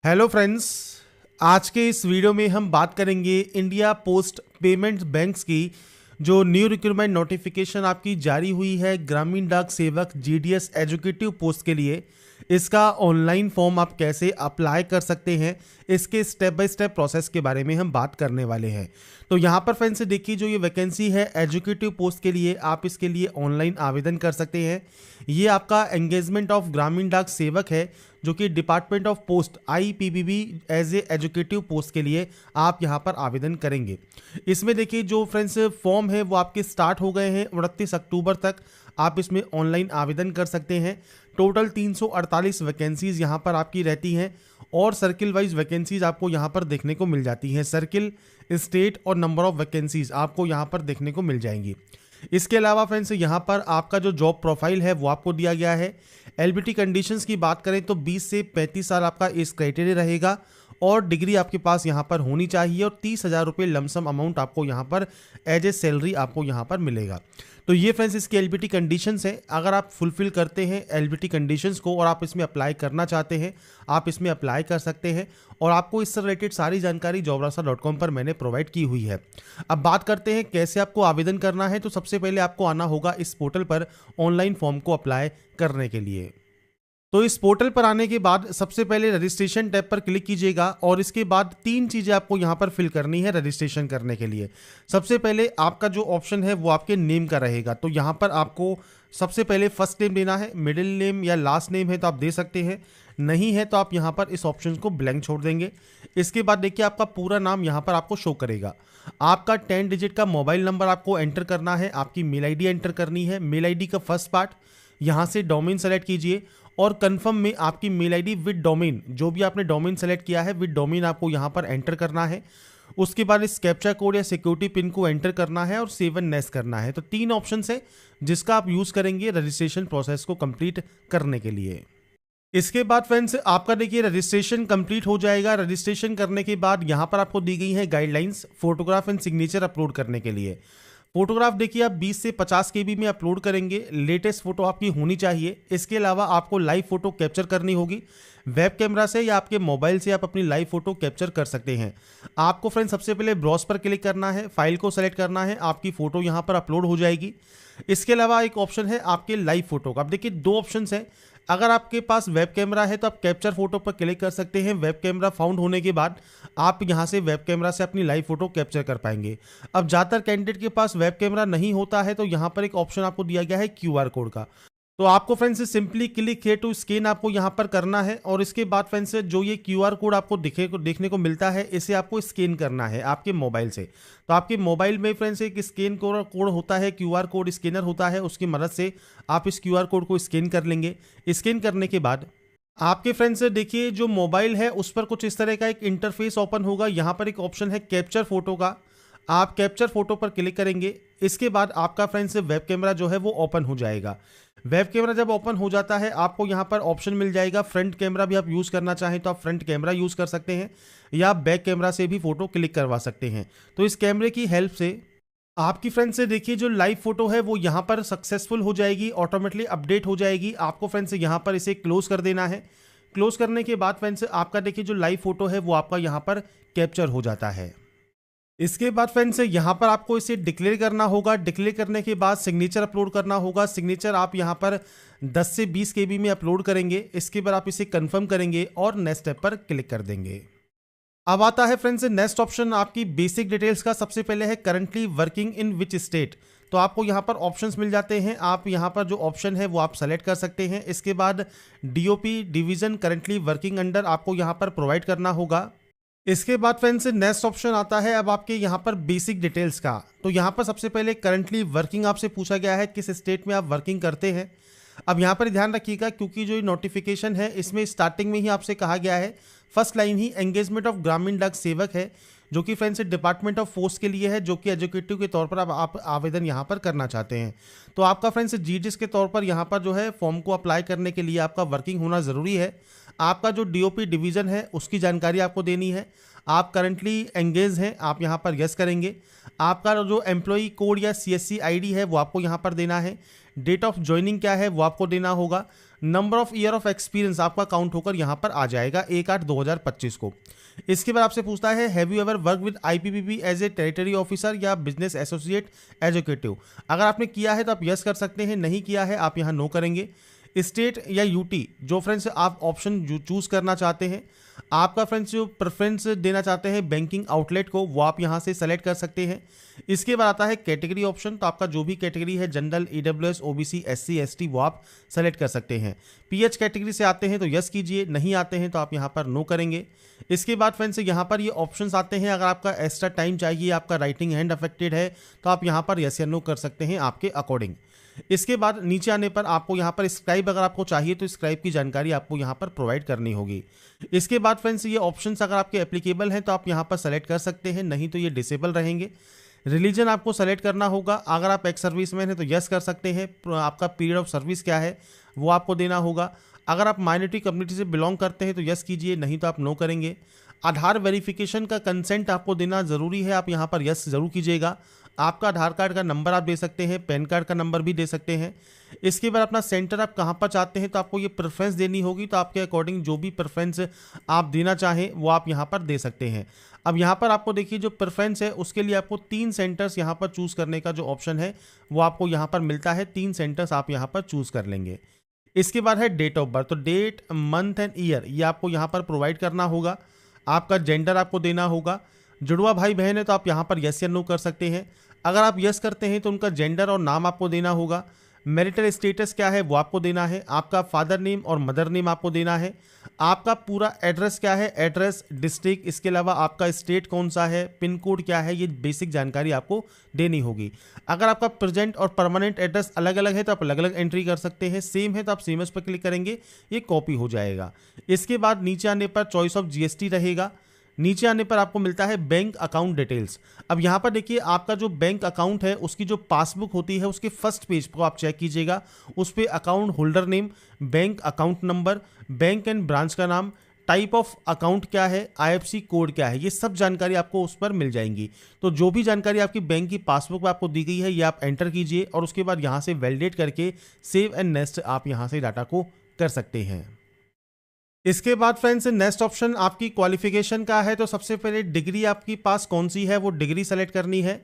Hello friends, आज के इस वीडियो में हम बात करेंगे इंडिया पोस्ट पेमेंट्स बैंक्स की जो न्यू रिक्रूटमेंट नोटिफिकेशन आपकी जारी हुई है ग्रामीण डाक सेवक जीडीएस एजुकेटिव पोस्ट के लिए। इसका ऑनलाइन फॉर्म आप कैसे अप्लाई कर सकते हैं, इसके स्टेप बाय स्टेप प्रोसेस के बारे में हम बात करने वाले हैं। तो यहाँ पर फ्रेंड्स देखिए, जो ये वैकेंसी है एजुकेटिव पोस्ट के लिए, आप इसके लिए ऑनलाइन आवेदन कर सकते हैं। ये आपका एंगेजमेंट ऑफ ग्रामीण डाक सेवक है, जो कि department of post IPPB as a executive post के लिए आप यहाँ पर आवेदन करेंगे। इसमें देखिए जो फ्रेंड्स फॉर्म है वो आपके स्टार्ट हो गए हैं, 29 अक्टूबर तक आप इसमें ऑनलाइन आवेदन कर सकते हैं। टोटल 348 वैकेंसीज यहाँ पर आपकी रहती हैं और सर्किल वाइज वैकेंसीज आपको यहाँ पर देखने को मिल जाती हैं। सर्किल, स्टेट और नंबर ऑफ वैकेंसीज आपको यहाँ पर देखने को मिल जाएंगी। इसके अलावा फ्रेंड्स यहाँ पर आपका जो जॉब प्रोफाइल है वो आपको दिया गया है। एलिजिबिलिटी कंडीशंस की बात करें तो 20 से 35 साल आपका एज क्राइटेरिया रहेगा और डिग्री आपके पास यहाँ पर होनी चाहिए और 30,000 रुपये लमसम अमाउंट आपको यहाँ पर एज ए सैलरी आपको यहाँ पर मिलेगा। तो ये फ्रेंड्स इसकी एलिजिबिलिटी कंडीशंस हैं। अगर आप फुलफिल करते हैं एलिजिबिलिटी कंडीशंस को और आप इसमें अप्लाई करना चाहते हैं, आप इसमें अप्लाई कर सकते हैं और आपको इससे रिलेटेड सारी जानकारी jobrasa.com पर मैंने प्रोवाइड की हुई है। अब बात करते हैं कैसे आपको आवेदन करना है। तो सबसे पहले आपको आना होगा इस पोर्टल पर ऑनलाइन फॉर्म को अप्लाई करने के लिए। तो इस पोर्टल पर आने के बाद सबसे पहले रजिस्ट्रेशन टैब पर क्लिक कीजिएगा और इसके बाद 3 चीज़ें आपको यहाँ पर फिल करनी है रजिस्ट्रेशन करने के लिए। सबसे पहले आपका जो ऑप्शन है वो आपके नेम का रहेगा। तो यहाँ पर आपको सबसे पहले फर्स्ट नेम देना है, मिडिल नेम या लास्ट नेम है तो आप दे सकते हैं, नहीं है तो आप यहाँ पर इस ऑप्शन को ब्लैंक छोड़ देंगे। इसके बाद देखिए आपका पूरा नाम यहाँ पर आपको शो करेगा। आपका 10 डिजिट का मोबाइल नंबर आपको एंटर करना है, आपकी मेल आईडी एंटर करनी है। मेल आईडी का फर्स्ट पार्ट यहाँ से डोमेन सेलेक्ट कीजिए और कंफर्म में आपकी मेल आईडी विद डोमेन, जो भी आपने डोमेन सेलेक्ट किया है विद डोमेन आपको यहाँ पर एंटर करना है। उसके बाद इस कैप्चा कोड या सिक्योरिटी पिन को एंटर करना है और सेव एंड नेक्स्ट करना है। तो 3 ऑप्शन है जिसका आप यूज़ करेंगे रजिस्ट्रेशन प्रोसेस को कंप्लीट करने के लिए। इसके बाद फ्रेंड्स आपका देखिए रजिस्ट्रेशन कंप्लीट हो जाएगा। रजिस्ट्रेशन करने के बाद यहाँ पर आपको दी गई है guidelines photograph and signature upload करने के लिए। फोटोग्राफ देखिए आप 20 से 50 KB में अपलोड करेंगे, लेटेस्ट फोटो आपकी होनी चाहिए। इसके अलावा आपको लाइव फोटो कैप्चर करनी होगी, वेब कैमरा से या आपके मोबाइल से आप अपनी लाइव फोटो कैप्चर कर सकते हैं। आपको फ्रेंड्स सबसे पहले ब्राउज पर क्लिक करना है, फाइल को सेलेक्ट करना है, आपकी फोटो यहाँ पर अपलोड हो जाएगी। इसके अलावा एक ऑप्शन है आपके लाइव फोटो का। अब देखिए 2 ऑप्शन है। अगर आपके पास वेब कैमरा है तो आप कैप्चर फोटो पर क्लिक कर सकते हैं। वेब कैमरा फाउंड होने के बाद आप यहां से वेब कैमरा से अपनी लाइव फोटो कैप्चर कर पाएंगे। अब ज़्यादातर कैंडिडेट के पास वेब कैमरा नहीं होता है तो यहां पर एक ऑप्शन आपको दिया गया है QR कोड का। तो आपको friends simply click here to scan आपको यहाँ पर करना है और इसके बाद फ्रेंड्स जो ये QR कोड आपको देखने को मिलता है, इसे आपको स्कैन करना है आपके मोबाइल से। तो आपके मोबाइल में फ्रेंड्स एक स्कैन कोड होता है, QR कोड स्कैनर होता है, उसकी मदद से आप इस QR कोड को स्कैन कर लेंगे। स्कैन करने के बाद आपके फ्रेंड्स देखिए जो मोबाइल है उस पर कुछ इस तरह का एक इंटरफेस ओपन होगा। यहाँ पर एक ऑप्शन है कैप्चर फोटो का, आप कैप्चर फोटो पर क्लिक करेंगे। इसके बाद आपका फ्रेंड्स वेब कैमरा जो है वो ओपन हो जाएगा। वेब कैमरा जब ओपन हो जाता है आपको यहाँ पर ऑप्शन मिल जाएगा फ्रंट कैमरा भी आप यूज़ करना चाहें तो आप फ्रंट कैमरा यूज़ कर सकते हैं या बैक कैमरा से भी फोटो क्लिक करवा सकते हैं। तो इस कैमरे की हेल्प से आपकी फ्रेंड्स से देखिए जो लाइव फोटो है वो यहाँ पर सक्सेसफुल हो जाएगी, ऑटोमेटिकली अपडेट हो जाएगी। आपको फ्रेंड्स यहाँ पर इसे क्लोज कर देना है। क्लोज करने के बाद फ्रेंड्स आपका देखिए जो लाइव फोटो है वो आपका यहाँ पर कैप्चर हो जाता है। इसके बाद फ्रेंड्स यहाँ पर आपको इसे डिक्लेयर करना होगा। डिक्लेयर करने के बाद सिग्नेचर अपलोड करना होगा। सिग्नेचर आप यहाँ पर 10 से 20 KB में अपलोड करेंगे। इसके बाद आप इसे कंफर्म करेंगे और नेक्स्ट स्टेप पर क्लिक कर देंगे। अब आता है फ्रेंड्स नेक्स्ट ऑप्शन आपकी बेसिक डिटेल्स का। सबसे पहले है currently working in which state. तो आपको यहाँ पर ऑप्शंस मिल जाते हैं, आप यहाँ पर जो ऑप्शन है वो आप सेलेक्ट कर सकते हैं। इसके बाद DOP division currently working under आपको यहाँ पर प्रोवाइड करना होगा। इसके बाद फ्रेंड्स नेक्स्ट ऑप्शन आता है अब आपके यहाँ पर बेसिक डिटेल्स का। तो यहाँ पर सबसे पहले करंटली वर्किंग आपसे पूछा गया है, किस स्टेट में आप वर्किंग करते हैं। अब यहाँ पर ध्यान रखिएगा क्योंकि जो नोटिफिकेशन है इसमें स्टार्टिंग में ही आपसे कहा गया है, first line he engagement of ग्रामीण डाक सेवक है, जो कि फ्रेंड्स डिपार्टमेंट ऑफ पोस्ट के लिए है, जो कि एजुकेटिव के तौर पर आप आवेदन यहाँ पर करना चाहते हैं। तो आपका फ्रेंड्स जीडीएस के तौर पर यहाँ पर जो है फॉर्म को अप्लाई करने के लिए आपका वर्किंग होना ज़रूरी है। आपका जो DOP डिवीज़न है उसकी जानकारी आपको देनी है। आप करंटली एंगेज हैं, आप यहाँ पर यस करेंगे। आपका जो एम्प्लॉई कोड या CSC ID है वो आपको यहाँ पर देना है। डेट ऑफ ज्वाइनिंग क्या है वो आपको देना होगा। Number of year of experience आपका काउंट होकर यहाँ पर आ जाएगा 1/8/2025 को। इसके बाद आपसे पूछता है have you ever work with IPPB as a territory officer या बिजनेस एसोसिएट एजुकेटिव। अगर आपने किया है तो आप यस कर सकते हैं, नहीं किया है आप यहाँ नो करेंगे। स्टेट या यूटी जो फ्रेंड्स आप ऑप्शन जो चूज करना चाहते हैं, आपका फ्रेंड्स जो प्रेफरेंस देना चाहते हैं बैंकिंग आउटलेट को, वो आप यहाँ से सेलेक्ट कर सकते हैं। इसके बाद आता है कैटेगरी ऑप्शन, तो आपका जो भी कैटेगरी है general, EWS, OBC, SC, ST, वो आप सेलेक्ट कर सकते हैं। पीएच कैटेगरी से आते हैं तो यस कीजिए, नहीं आते हैं तो आप यहाँ पर नो करेंगे। इसके बाद फ्रेंड्स यहाँ पर ये ऑप्शंस आते हैं, अगर आपका एक्स्ट्रा टाइम चाहिए, आपका राइटिंग हैंड अफेक्टेड है तो आप यहाँ पर यस या नो कर सकते हैं आपके अकॉर्डिंग। इसके बाद नीचे आने पर आपको यहाँ पर स्क्राइब अगर आपको चाहिए तो स्क्राइब की जानकारी आपको यहाँ पर प्रोवाइड करनी होगी। इसके बाद फ्रेंड्स ये ऑप्शंस अगर आपके एप्लीकेबल हैं तो आप यहाँ पर सेलेक्ट कर सकते हैं, नहीं तो ये डिसेबल रहेंगे। रिलीजन आपको सेलेक्ट करना होगा, अगर आप एक्स सर्विसमैन हैं तो यस कर सकते हैं, आपका पीरियड ऑफ सर्विस क्या है वो आपको देना होगा। अगर आप माइनॉरिटी कम्युनिटी से बिलोंग करते हैं तो यस कीजिए, नहीं तो आप नो करेंगे। आधार वेरिफिकेशन का कंसेंट आपको देना ज़रूरी है, आप यहाँ पर यस ज़रूर कीजिएगा। आपका आधार कार्ड का नंबर आप दे सकते हैं, पैन कार्ड का नंबर भी दे सकते हैं। इसके बाद अपना सेंटर आप कहाँ पर चाहते हैं तो आपको ये प्रेफरेंस देनी होगी, तो आपके अकॉर्डिंग जो भी प्रेफरेंस आप देना चाहें वो आप यहाँ पर दे सकते हैं। अब यहाँ पर आपको देखिए जो प्रेफरेंस है उसके लिए आपको 3 सेंटर्स यहाँ पर चूज़ करने का जो ऑप्शन है वो आपको यहाँ पर मिलता है, 3 सेंटर्स आप यहाँ पर चूज़ कर लेंगे। इसके बाद है डेट ऑफ बर्थ, तो डेट, मंथ एंड ईयर ये आपको यहाँ पर प्रोवाइड करना होगा। आपका जेंडर आपको देना होगा। जुड़वा भाई बहन है तो आप यहाँ पर यस या नो कर सकते हैं। अगर आप यस करते हैं तो उनका जेंडर और नाम आपको देना होगा। मैरिटल स्टेटस क्या है वो आपको देना है। आपका फादर नेम और मदर नेम आपको देना है। आपका पूरा एड्रेस क्या है, एड्रेस, डिस्ट्रिक्ट, इसके अलावा आपका स्टेट कौन सा है, पिन कोड क्या है, ये बेसिक जानकारी आपको देनी होगी। अगर आपका प्रेजेंट और परमानेंट एड्रेस अलग अलग है तो आप अलग अलग एंट्री कर सकते हैं, सेम है तो आप सेम पर क्लिक करेंगे, ये कॉपी हो जाएगा। इसके बाद नीचे आने पर चॉइस ऑफ जीएसटी रहेगा। नीचे आने पर आपको मिलता है बैंक अकाउंट डिटेल्स। अब यहाँ पर देखिए आपका जो बैंक अकाउंट है उसकी जो पासबुक होती है उसके फर्स्ट पेज को आप चेक कीजिएगा, उस पर account holder name, bank account number, bank and branch का नाम, टाइप ऑफ अकाउंट क्या है, आईएफएससी कोड क्या है, ये सब जानकारी आपको उस पर मिल जाएंगी। तो जो भी जानकारी आपकी बैंक की पासबुक में आपको दी गई है ये आप एंटर कीजिए और उसके बाद यहाँ से वैलिडेट करके सेव एंड नेक्स्ट आप यहाँ से डाटा को कर सकते हैं। इसके बाद फ्रेंड्स नेक्स्ट ऑप्शन आपकी क्वालिफिकेशन का है, तो सबसे पहले डिग्री आपकी पास कौन सी है वो डिग्री सेलेक्ट करनी है।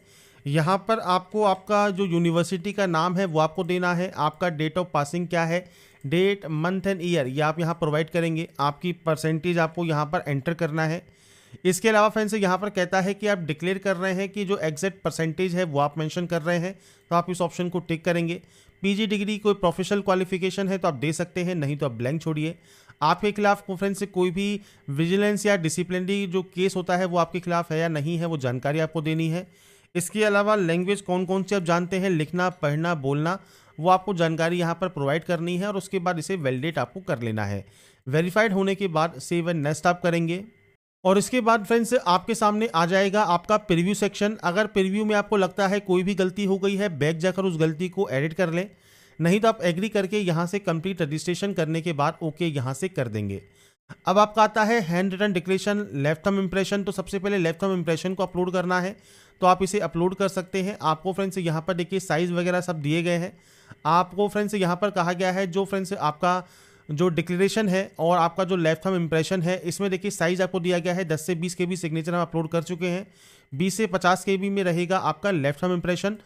यहाँ पर आपको आपका जो यूनिवर्सिटी का नाम है वो आपको देना है। आपका डेट ऑफ पासिंग क्या है, डेट, मंथ एंड ईयर ये आप यहाँ प्रोवाइड करेंगे। आपकी परसेंटेज आपको यहाँ पर एंटर करना है। इसके अलावा फ्रेंड्स यहाँ पर कहता है कि आप डिक्लेयर कर रहे हैं कि जो एग्जैक्ट परसेंटेज है वो आप मेंशन कर रहे हैं, तो आप इस ऑप्शन को टिक करेंगे। पीजी डिग्री कोई प्रोफेशनल क्वालिफिकेशन है तो आप दे सकते हैं, नहीं तो आप ब्लैंक छोड़िए। आपके खिलाफ फ्रेंड्स से कोई भी विजिलेंस या डिसिप्लिनरी जो केस होता है वो आपके खिलाफ है या नहीं है वो जानकारी आपको देनी है। इसके अलावा लैंग्वेज कौन कौन से आप जानते हैं, लिखना, पढ़ना, बोलना, वो आपको जानकारी यहाँ पर प्रोवाइड करनी है और उसके बाद इसे वैलिडेट आपको कर लेना है। वेरीफाइड होने के बाद सेव एंड नेक्स्ट आप करेंगे और इसके बाद फ्रेंड्स आपके सामने आ जाएगा आपका प्रीव्यू सेक्शन। अगर प्रीव्यू में आपको लगता है कोई भी गलती हो गई है, बैक जाकर उस गलती को एडिट कर लें, नहीं तो आप एग्री करके यहाँ से कंप्लीट रजिस्ट्रेशन करने के बाद ओके यहाँ से कर देंगे। अब आपका आता है hand written declaration, left thumb impression. तो सबसे पहले लेफ्ट थंब इंप्रेशन को अपलोड करना है, तो आप इसे अपलोड कर सकते हैं। आपको फ्रेंड्स यहाँ पर देखिए साइज़ वगैरह सब दिए गए हैं। आपको फ्रेंड्स यहाँ पर कहा गया है जो फ्रेंड्स आपका जो डिक्लेरेशन है और आपका जो लेफ्ट थंब इंप्रेशन है इसमें देखिए साइज़ आपको दिया गया है 10 से 20 KB सिग्नेचर हम अपलोड कर चुके हैं। 20 से 50 KB में रहेगा आपका लेफ्ट थंब इंप्रेशन।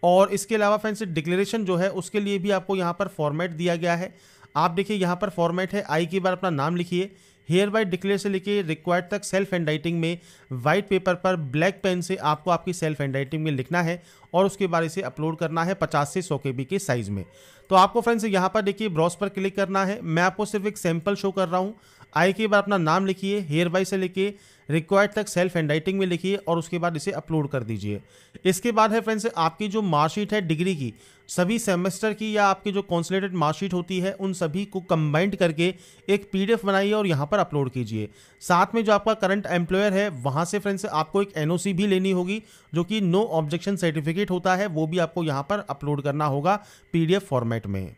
और इसके अलावा फ्रेंड्स डिक्लेरेशन जो है उसके लिए भी आपको यहाँ पर फॉर्मेट दिया गया है। आप देखिए यहाँ पर फॉर्मेट है, आई के बाद अपना नाम लिखिए, हेयर बाय डिक्लेयर से लेके रिक्वायर्ड तक सेल्फ हैंड राइटिंग में वाइट पेपर पर ब्लैक पेन से आपको आपकी सेल्फ हैंड राइटिंग में लिखना है और उसके बाद इसे अपलोड करना है 50 से 100 KB के साइज़ में। तो आपको फ्रेंड्स यहाँ पर देखिए ब्राउज पर क्लिक करना है। मैं आपको सिर्फ एक सैंपल शो कर रहा हूँ। आई के बाद अपना नाम लिखिए, हेयर बाय से लेके रिक्वायर्ड तक सेल्फ हैंड राइटिंग में लिखिए और उसके बाद इसे अपलोड कर दीजिए। इसके बाद है फ्रेंड्स आपकी जो मार्कशीट है डिग्री की, सभी सेमेस्टर की या आपकी जो कंसोलिडेटेड मार्कशीट होती है उन सभी को कंबाइंड करके एक PDF बनाइए और यहाँ पर अपलोड कीजिए। साथ में जो आपका करंट एम्प्लॉयर है वहाँ से फ्रेंड्स आपको एक NOC भी लेनी होगी जो कि नो ऑब्जेक्शन सर्टिफिकेट होता है, वो भी आपको यहाँ पर अपलोड करना होगा PDF फॉर्मेट में।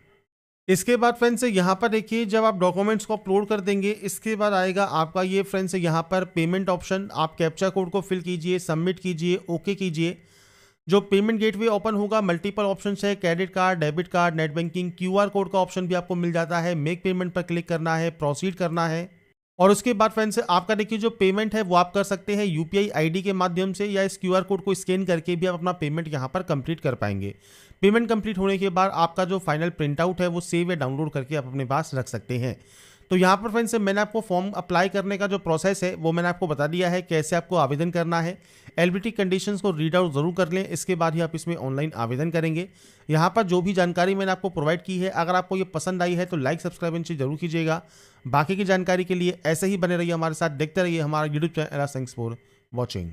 इसके बाद फ्रेंड्स यहाँ पर देखिए जब आप डॉक्यूमेंट्स को अपलोड कर देंगे इसके बाद आएगा आपका ये फ्रेंड्स यहाँ पर पेमेंट ऑप्शन। आप कैप्चा कोड को फिल कीजिए, सबमिट कीजिए, ओके कीजिए। जो पेमेंट गेटवे ओपन होगा, मल्टीपल ऑप्शन है, credit card, debit card, net banking, QR code का ऑप्शन भी आपको मिल जाता है। मेक पेमेंट पर क्लिक करना है, प्रोसीड करना है और उसके बाद फ्रेंड्स आपका देखिए जो पेमेंट है वो आप कर सकते हैं यूपीआई आईडी के माध्यम से या इस क्यूआर कोड को स्कैन करके भी आप अपना पेमेंट यहाँ पर कंप्लीट कर पाएंगे। पेमेंट कंप्लीट होने के बाद आपका जो फाइनल प्रिंट आउट है वो सेव या डाउनलोड करके आप अपने पास रख सकते हैं। तो यहाँ पर फ्रेंड्स मैंने आपको फॉर्म अप्लाई करने का जो प्रोसेस है वो मैंने आपको बता दिया है, कैसे आपको आवेदन करना है। एलिजिबिलिटी कंडीशंस को रीड आउट जरूर कर लें, इसके बाद ही आप इसमें ऑनलाइन आवेदन करेंगे। यहाँ पर जो भी जानकारी मैंने आपको प्रोवाइड की है, अगर आपको ये पसंद आई है तो लाइक सब्सक्राइब इनसे जरूर कीजिएगा। बाकी की जानकारी के लिए ऐसे ही बने रहिए हमारे साथ, देखते रहिए हमारा YouTube channel. Thanks for watching.